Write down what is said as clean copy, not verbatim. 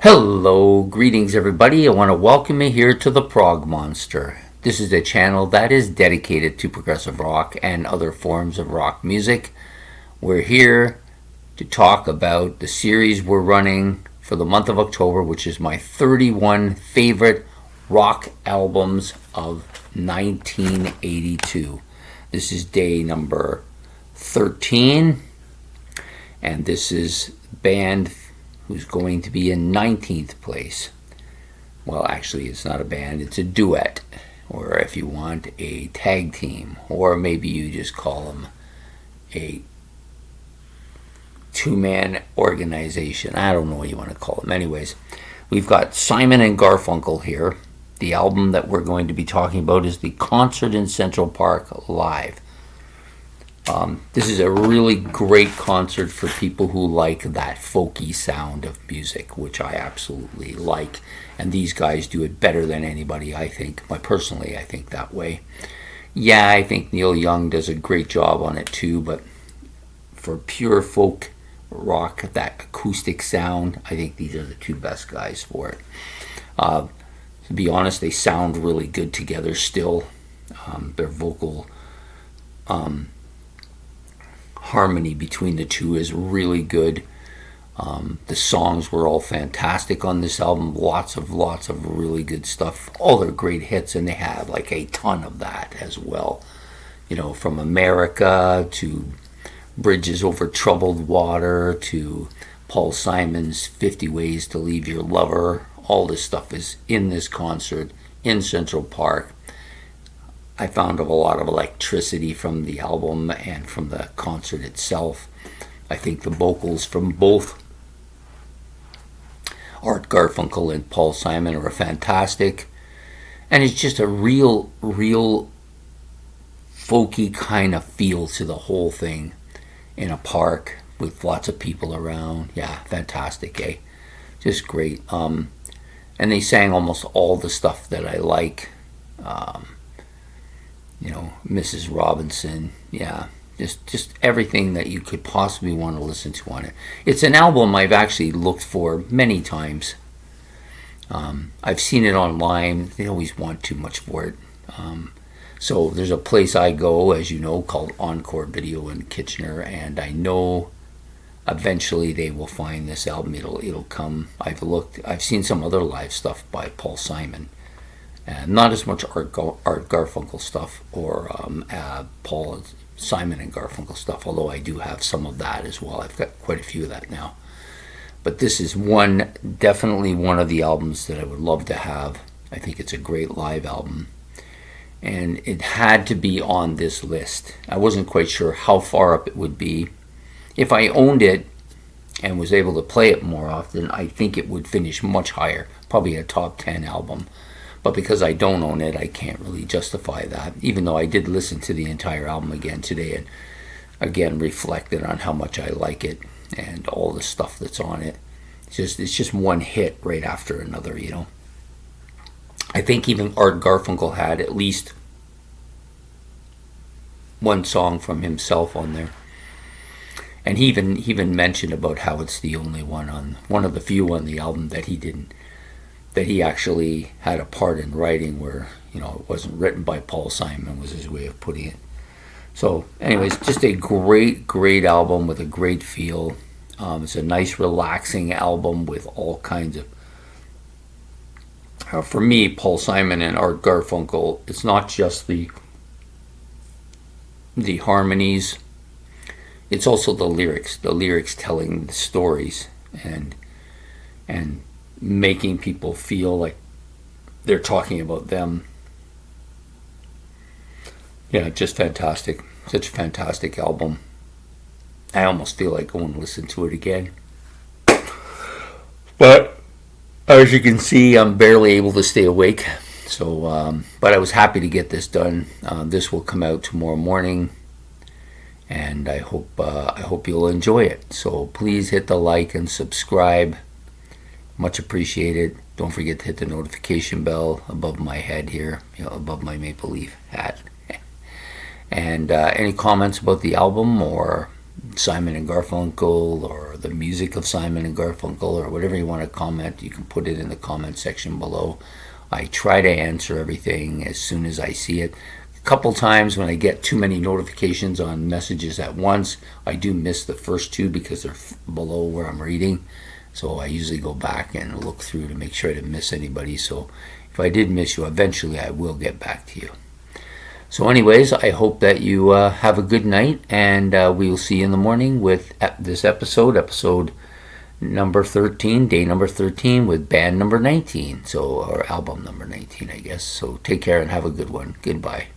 Hello, greetings everybody. I want to welcome you here to the Prog Monster. This is a channel that is dedicated to progressive rock and other forms of rock music. We're here to talk about the series we're running for the month of October, which is my 31 favorite rock albums of 1982. This is day number 13, and this is band who's going to be in 19th place. Well, actually, it's not a band, it's a duet, or if you want, a tag team, or maybe you just call them a two-man organization. I don't know what you want to call them. Anyways, we've got Simon and Garfunkle here. The album that we're going to be talking about is the Concert in Central Park Live. This is a really great concert for people who like that folky sound of music, which I absolutely like. And these guys do it better than anybody, I think. Personally, I think that way. Yeah, I think Neil Young does a great job on it too, but for pure folk rock, that acoustic sound, I think these are the two best guys for it. To be honest, they sound really good together still. Their vocal harmony between the two is really good. The songs were all fantastic on this album. Lots of really good stuff. All their great hits, and they have like a ton of that as well. You know, from America to Bridges Over Troubled Water to Paul Simon's 50 Ways to Leave Your Lover. All this stuff is in this concert in Central Park. I found a lot of electricity from the album and from the concert itself. I think the vocals from both Art Garfunkel and Paul Simon are fantastic. And it's just a real folky kind of feel to the whole thing in a park with lots of people around. Yeah, fantastic, eh? Just great. And they sang almost all the stuff that I like. You know, Mrs. Robinson, yeah, just everything that you could possibly want to listen to on it. It's an album I've actually looked for many times. I've seen it online. They always want too much for it. So there's a place I go, as you know, called Encore Video in Kitchener, and I know eventually they will find this album. It'll come. I've seen some other live stuff by Paul Simon. Not as much Art Garfunkel stuff or Paul Simon and Garfunkel stuff, although I do have some of that as well. I've got quite a few of that now. But this is definitely one of the albums that I would love to have. I think it's a great live album. And it had to be on this list. I wasn't quite sure how far up it would be. If I owned it and was able to play it more often, I think it would finish much higher, probably a top 10 album. But because I don't own it, I can't really justify that, even though I did listen to the entire album again today and again reflected on how much I like it and all the stuff that's on it. It's just one hit right after another, you know. I think even Art Garfunkel had at least one song from himself on there. And he even mentioned about how it's the only one of the few on the album that he actually had a part in writing where, you know, it wasn't written by Paul Simon, was his way of putting it. So anyways, just a great album with a great feel. It's a nice relaxing album with all kinds of, for me, Paul Simon and Art Garfunkel, it's not just the harmonies, it's also the lyrics telling the stories and making people feel like they're talking about them. Yeah, just fantastic. Such a fantastic album. I almost feel like going to listen to it again. But as you can see, I'm barely able to stay awake. So, but I was happy to get this done. This will come out tomorrow morning, and I hope you'll enjoy it. So please hit the like and subscribe. Much appreciated. Don't forget to hit the notification bell above my head here, you know, above my maple leaf hat. And any comments about the album or Simon and Garfunkel or the music of Simon and Garfunkel or whatever you want to comment, you can put it in the comment section below. I try to answer everything as soon as I see it. A couple times when I get too many notifications on messages at once, I do miss the first two because they're below where I'm reading. So I usually go back and look through to make sure I didn't miss anybody. So if I did miss you, eventually I will get back to you. So anyways, I hope that you have a good night, and we will see you in the morning with this episode number 13, day number 13 with band number 19, or album number 19, I guess. So take care and have a good one. Goodbye.